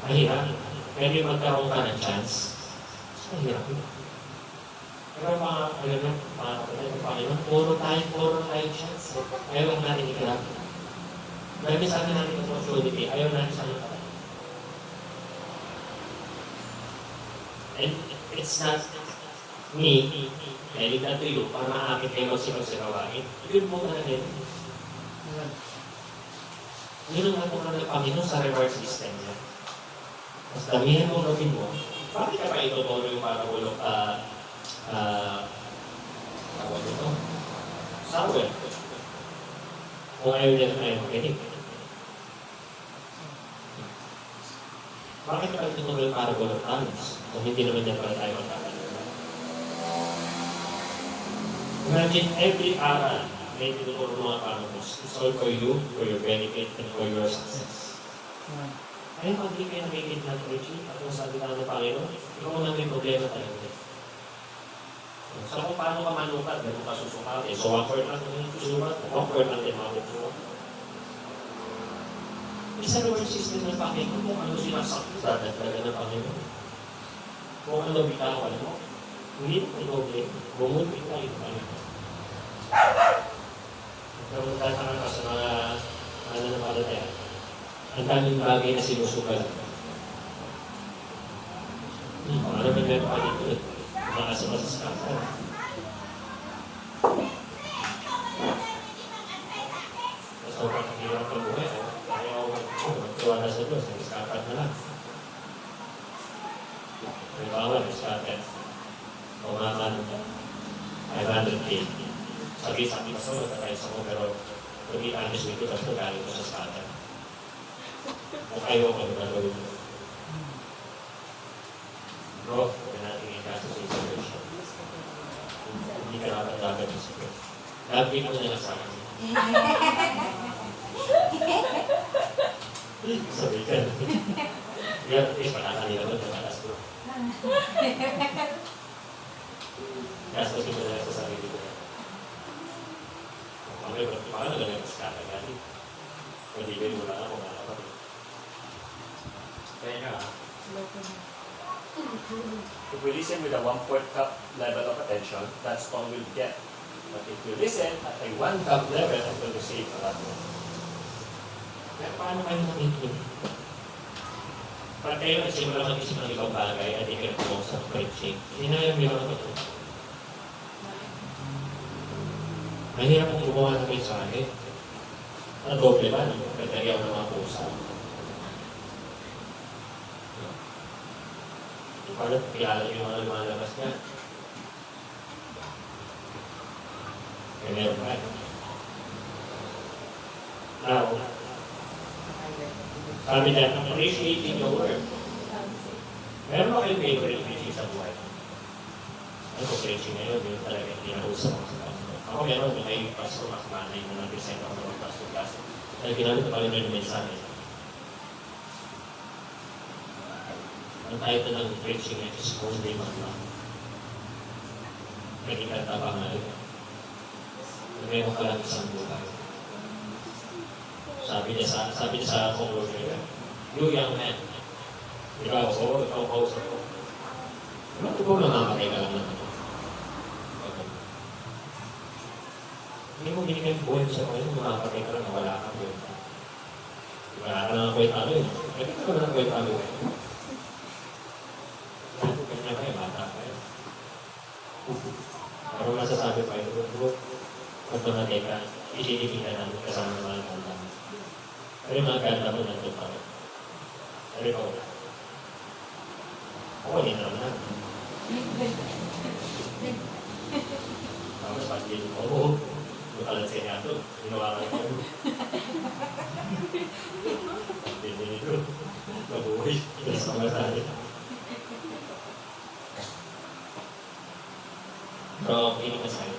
Mahirap. Pwede magkaroon ka ng chance. Mahirap yun. Pero mga, alam mo, mga kapatid ng Panginoon, puro tayo chance. Ayaw lang natin ikalap. Dahil sa atin natin opportunity, ayaw natin sa atin. And it's not me, telling that to you, para maakit kayo magsigawain. Yun po na rin. Yun ang po ng Panginoon sa reward system niya. Mas damihan mo gawin mo, bakit ka pa ituturo yung para bulok tawag ito? Sour. Kung ayaw niya na ayaw makinig. Bakit ka ituturo yung para bulok anos? Kung hindi naman niya pala tayo magkakaroon. Imagine every aral may tinuturo mga paramos. It's all for you, for your benefit, and for your success. Kaya pag di kayo nakikit ng preaching, at kung sabi ka ng Panginoon, ikaw na may problema tayo. So kung paano ka manukat, gano'n ka susukat. So 1 word lang yung susukat, 1 word lang din mga susukat. Isa reward system ng Panginoon, kung ano sinasakit, dadagdagan ng Panginoon. Kung ano bitaw ka mo, hindi mo inoble, bumulpit ka ito Panginoon. Nagkaroon tayo ka sa mga nananampalataya. Ang daming bagay na sinusugal. Ano naman meron pa dito eh. Makasama sa kansan. Mas ako pang hirap pag-uwi. Ayaw magtiwala sa Diyos. Nag-scatter na lang. May bawal, nag-scatter. Kumakan 500K. Sabi-sabi ka sa nagkakayos ako, pero kung i-honest with you, tapos nagaling ko sa scatter. Kung ayaw ko, nagagawin mo. Bro, huwag natin i-gasto sa information. Hindi ka nakatagad sa secret. Gagawin mo na lang sa akin. Sabi ka. Yan, patakalila mo, nakalas ko. Gastosin mo na lang sa sarili ko. Baka nagalang sa kata galing. Hindi ba yung wala na kung nakakapag. Kaya nga, if we listen with a 1/4 cup level of attention, that's all we'll get. But if we listen at a 1 cup level, I'm going to save a lot more. Kaya paano kayo nakikinig? Pag kayo nagsimula mag-isip ng ibang bagay at ikin po sa preaching, hinayang nyo lang ito. Mahirap kong gumawa ng mensahe. Ang doble ba? Nagkagyaw ng mga pusa. Paano kilala yung mga lumalabas niya? Kaya meron ba? Now, sabi niya, appreciating your work. Meron ba kayong favorite preaching sa buhay? Ano ko preaching ngayon? Yun talaga yung tinahusap ako sa pastor. Ako meron, may pastor mas manay na nag-present ako ng pastor class. Dahil ginamit ko pala yung mensahe. Ang title ng preaching niya is Only Man Love. Nagkikanta pa nga rin. Meron ka lang isang buhay. Sabi niya sa conclusion niya, you young man, ikaw kausap ko. Ano ko mamamatay ka lang naman? Hindi mo binigyan buhay sa mga mamamatay ka lang na wala ka buhay. Wala ka lang kwenta mo yun. Nagkita ka lang kwenta mo yun. Kanya kayo, bata kayo. Pero masasabi pa ito, kung tumatay ka, isinipin ka namin kasama ng mga ganda mo. Pero yung mga ganda mo, nandun pa rin. Pero ikaw wala. Ako, hindi naman na. Tapos pag-ibig ko, oo, makalan sa inyo ito, ginawa ka ito. Hindi nito, mabuhay, ilas ka masali. Pero hindi ka sa'yo.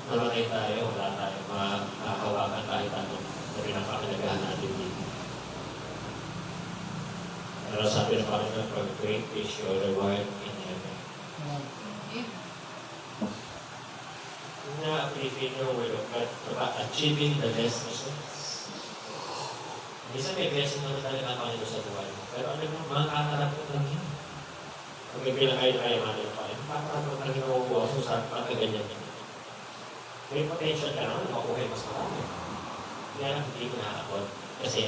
Namatay tayo, wala tayo, makakawakan kahit ano na pinapakalagahan natin dito. Pero sabi ng Panginoon, for great is your reward in heaven. na-appreciate yung word of God about achieving the best results. Minsan may blessing naman talaga ang Panginoon sa buhay mo. Pero ano mo, makakarap ko lang yan. Pag may pinakayamanin ng Panginoon, makakarap lang yung makukuha mo sa pagkaganyan niya. May potential ka naman, makuha mas marami. Kaya lang hindi ko nakakot. Kasi,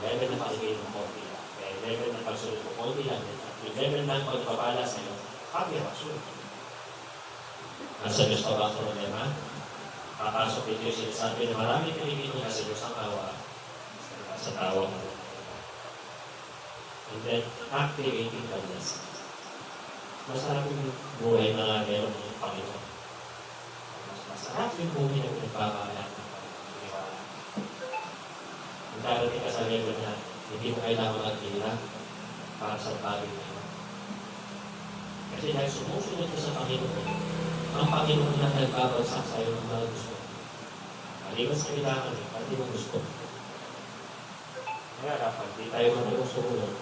level na pakibigay mo konti lang. Kaya level na pagsunod mo konti lang. Yung level na pagpapala sa'yo, happy ang pagsunod. Nasa Diyos pa ba ang problema? Papasok din yung sinasabi na maraming Pilipino na sa Diyos ang kawa sa tawa mo. And then, activating the blessing. Masarap yung buhay na meron ng Panginoon. Masarap yung buhay na pinagpapakalat ng Panginoon. Ang darating ka sa level na hindi mo kailangan mag-ila para sa bagay na ito. Kasi dahil sumusunod ka sa Panginoon, ang Panginoon na nagpapagsak sa iyo ng mga gusto. Maliban sa kailangan, pati mo gusto. Kaya dapat, di tayo marunong sumunod.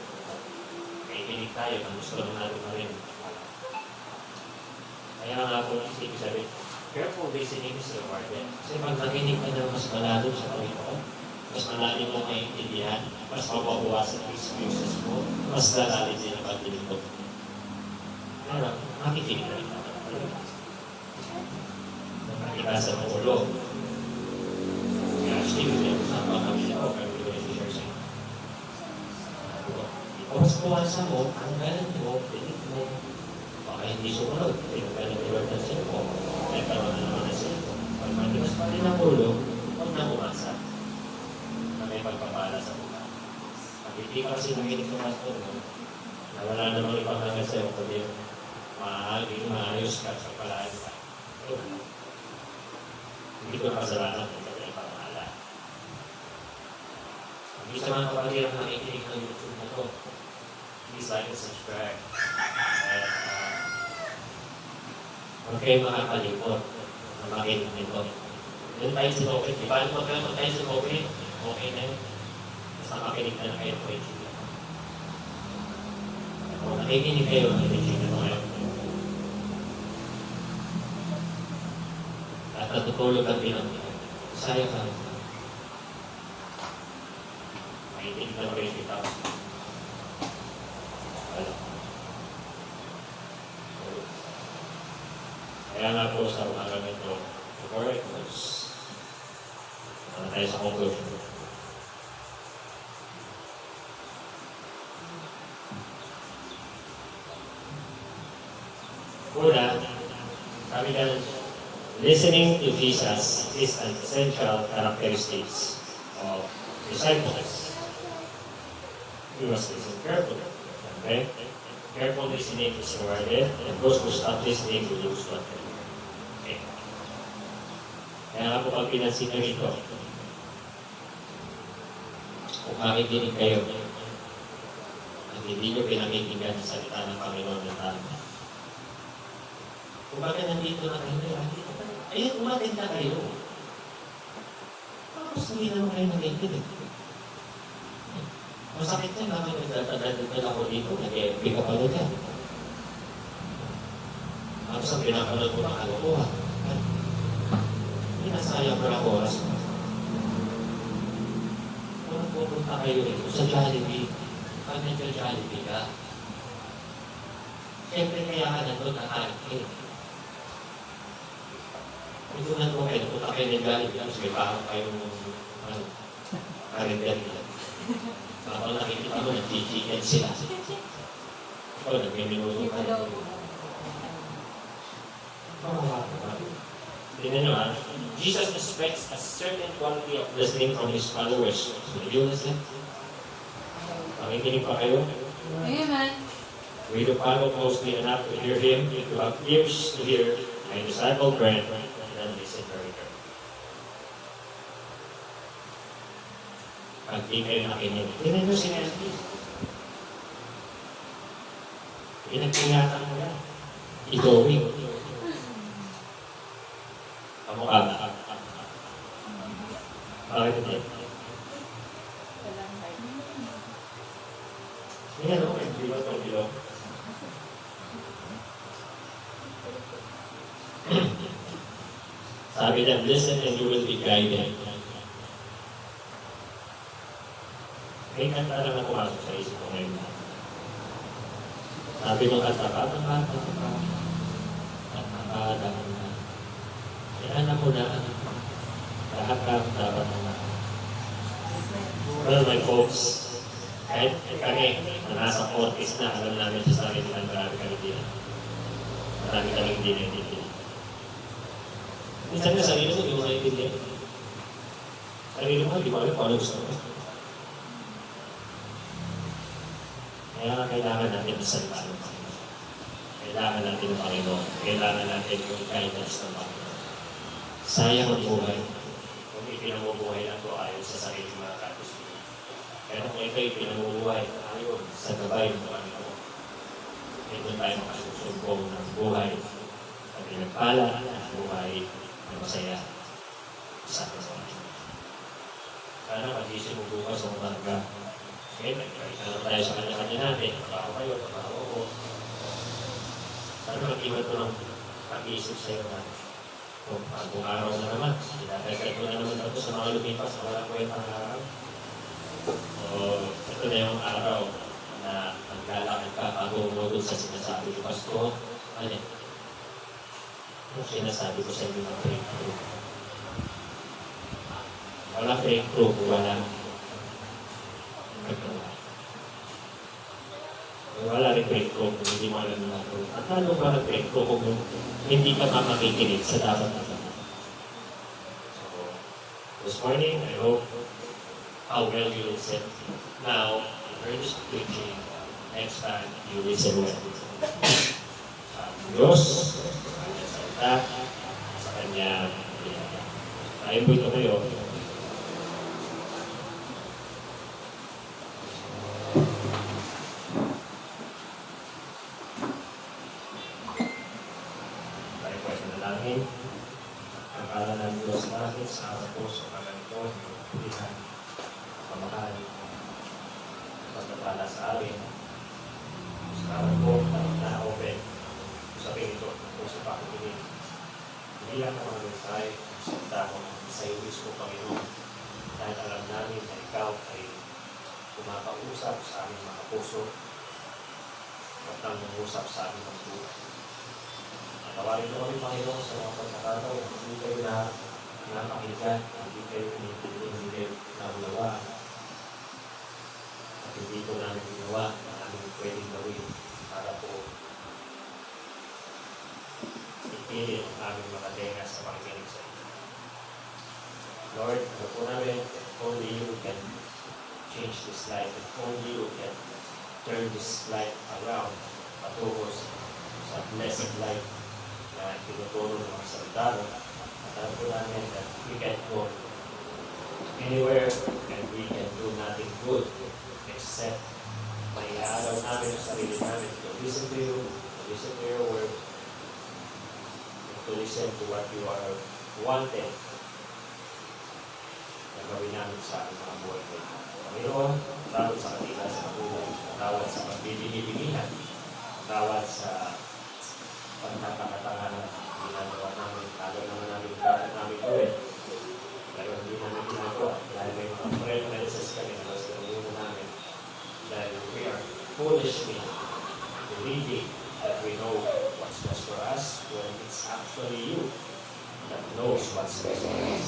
May hilig tayo, ang gusto natin na rin. Kaya nga po, ibig sabihin, careful listening is rewarded. Kasi pag nakinig ka na mas malalim sa Panginoon, mas malalim mo maintindihan, mas mapabuwasan ang excuses mo, mas lalalim din ang pagdinig mo. Kaya makikinig na rin natin. Nakikasa ng ulo. Kaya actually, usama kami ako, pero hindi ko i-share sa inyo. Mas kuwasa mo, ang galang mo, pinig mo, baka hindi sumunod, hindi mo galang iwag ng sa'yo mo, may karoon na naman na sa'yo. Pag matigas pa rin ang ulo, huwag na umasa na may pagpapala sa buka. Pag hindi ka kasi nakinig ng mas ulo, na wala namang ibang hanggang sa'yo, kundi maayos ka sa palaan ka. Hindi ko nakasalanan kung kaya pamala. Hindi sa mga kapatid ang nakikinig ng YouTube na ito, please like and subscribe. At huwag kayo makakalimot na makinig nito. Doon tayo si Tope. Di ba naman kayo tayo si Tope? Okay na yun. Basta makinig na kayo po yung YouTube. Kung nakikinig kayo, nakikinig na kayo. At natutulog ang pinang sayang ka. Makikinig na kayo kita. Kaya nga po sa umagang ito, before I close, tayo sa conclusion. Una, sabi ka, listening to Jesus is an essential characteristics of disciples. We must listen carefully. Okay? Careful listening is rewarded, and those who stop listening will lose what they learn. Okay. Kaya nga po pag pinansin nyo rito, kung makikinig kayo, at hindi nyo pinakikinggan sa salita ng Panginoon ng tama. Kung bakit nandito na kayo, ayun, umatin na kayo. Tapos hindi naman kayo nakikinig. Masakit yan, namin nagdadadagdag ako dito, nag-FB ka pa rin yan. Tapos ang pinapanood ko na kalokoha. Pinasayang mo lang oras mo. Kung pupunta kayo rito sa Jollibee, pag nagka-Jollibee ka, siyempre kaya ka nandun nakain. Ito na ito kayo, punta kayo ng Jollibee, tapos may parang kayong karindel nila. Kapag nakikita mo, nag-chicken sila. O, nag-minuto ka. Tingnan nyo ha, Jesus expects a certain quality of listening from His followers. So, did you listen? Pakikinig pa kayo? Amen. We to follow closely enough to hear Him, to have ears to hear, my disciple friend, and then listen very carefully. Pag di kayo nakinig, tingnan nyo si Nestle. Pinagpingatan mo yan. Itowing. Kamukha na. Bakit hindi? Yan o, hindi ba ito bilog? Sabi niya, listen and you will be guided. May kanta lang na pumasok sa isip ko ngayon. Sabi ng kanta, alam mo na, lahat ka dapat na. Well, my folks, kahit kami na nasa 40s na, alam namin sa sarili ng marami kami din. Marami kami hindi naintindihan. Minsan nga sarili mo, hindi mo naintindihan. Sarili mo, hindi mo alam kung ano gusto mo. Kaya kailangan natin isalita ng Panginoon. Kailangan natin ng Panginoon. Kailangan natin yung guidance ng Panginoon. Sayang ang buhay. Kung ipinamubuhay lang ito ayon sa sarili mga kagusto. Pero kung ito ipinamubuhay ayon sa gabay ng Panginoon, ito tayo makasusumbong ng buhay at pinagpala ng buhay na masaya sa atin. Sana magising mo bukas sa umaga. Okay, nagkakita tayo sa kanya-kanya natin. Trabaho kayo, trabaho ko. Sana mag-iwan ko ng pag-iisip sa'yo na kung bagong araw na naman, sinagagad mo na naman ako sa mga lumipas na walang kwentang araw. So, ito na yung araw na maglalakad ka bago umugod sa sinasabi ko, Pasko, ano yung sinasabi ko sa inyo ng breakthrough. Wala breakthrough, wala rin breakthrough kung hindi mo alam na ito. At lalo ba nag-breakthrough kung hindi ka makikinig sa dapat na dapat. So, this morning, I hope how well you listen. Now, in earnest preaching, next time, you listen well. Diyos, sa kanya salita, sa kanya, tayo po ito kayo. Ang kala ng Diyos natin sa araw po sa kaganito, pilihan, pamahal, pagkatala sa amin. Sa araw po, na-open sa pinito po sa pakikinig. Hindi lang ang mga mensahe, salita ko sa iyo mismo, Panginoon. Dahil alam namin na ikaw ay kumakausap sa aming mga puso at nangungusap sa aming mga buhay. Tawarin mo kami, Panginoon, sa mga pagkakataon. Hindi kayo napakinggan, hindi kayo pinipili, hindi kayo naunawaan. At hindi ko namin ginawa na namin pwedeng gawin para po ipilit ang aming makatenga sa pakikinig sa inyo. Lord, ano po namin, only you can change this life, and only you can turn this life around patungo sa blessed life na tinuturo ng mga salita. At alam po namin that we can go anywhere and we can do nothing good except maiaalaw namin ang sarili namin to listen to you, to listen to your word, and to listen to what you are wanting na gawin namin sa aming mga buhay. Panginoon, tawad sa kanila sa kabuhay, tawad sa pagbibigay-bigihan, tawad sa pagkakatahanan ginagawa namin, tagal naman namin dapat namin gawin. Pero hindi namin ginagawa dahil may mga preferences kami na mas gawin namin. Dahil we are foolishly believing that we know what's best for us when it's actually you that knows what's best for us.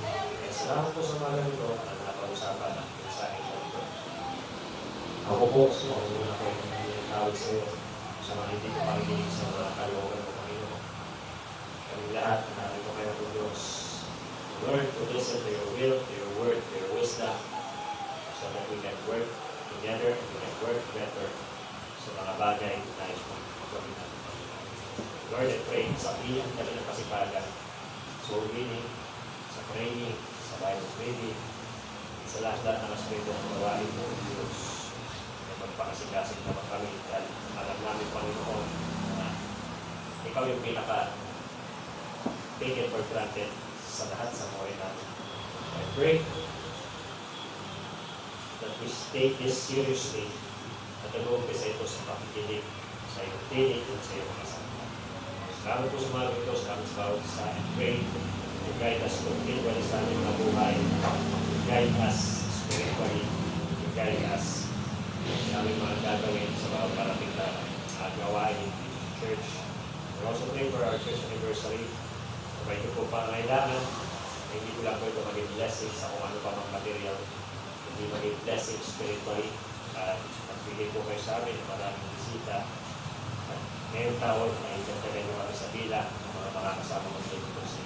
Kaya salamat po sa mga ganito at napag-usapan ang mensahe ko ito. Ako po, sa mga muna kayo ng tawag sa iyo, sa mga hindi ko pakikinig sa mga kalooban ko, Panginoon. Kami lahat, natin ko kayo po Diyos. Learn to listen to your will, to your word, to your wisdom, so that we can work together, we can work better sa mga bagay na nais mong gawin natin. Lord, I pray sa iyong kami ng kasipagan, soul winning, sa praying, sa Bible reading, sa lahat ng aspecto ng gawain mo, Diyos. Magpakasigasig naman kami dahil alam namin, Panginoon, na ikaw yung pinaka taken for granted sa lahat sa buhay natin. I pray that we take this seriously at nag-uumpisa ito sa pakikinig sa iyong tinig at sa iyong kasama. Sa Salamat po sa mga ito, salamat sa bawat isa. And pray to guide us continually sa aming mga buhay. Guide us spiritually. Guide us sa aming mga gagawin sa bawat parating na gawain church. We also pray for our church anniversary. Sabay ko po pangailangan. Hindi ko lang po ito maging blessing sa kung ano pa mga material. Hindi maging blessing spiritually. At magbigay po kayo sa amin ng maraming bisita. At ngayong taon ay nagtagay nyo kami sa bilang ng mga makakasama ng Lord sa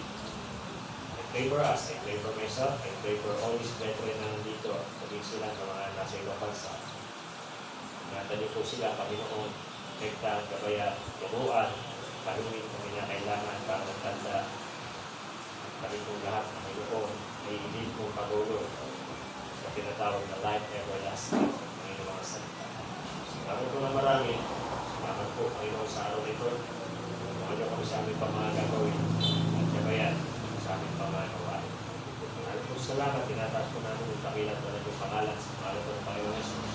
I pray for us, I pray for myself, I pray for all these brethren na nandito. Paging sila ng mga nasa ibang bansa. Ingatan niyo po sila, Panginoon, rekta, gabayan, yabuan, palumin kung kailangan para magtanda. Kami po lahat, Panginoon, ay hindi po pagulog sa tinatawag na life everlasting ng inyong mga salita. Salamat po na marami. Salamat po, Panginoon, sa araw nito. Tumahan niyo kami sa aming pamagagawin at gabayan sa aming pamagawain. Maraming po salamat, tinataas po namin yung pakilat na yung pangalan sa pangalan ng Panginoon Jesus.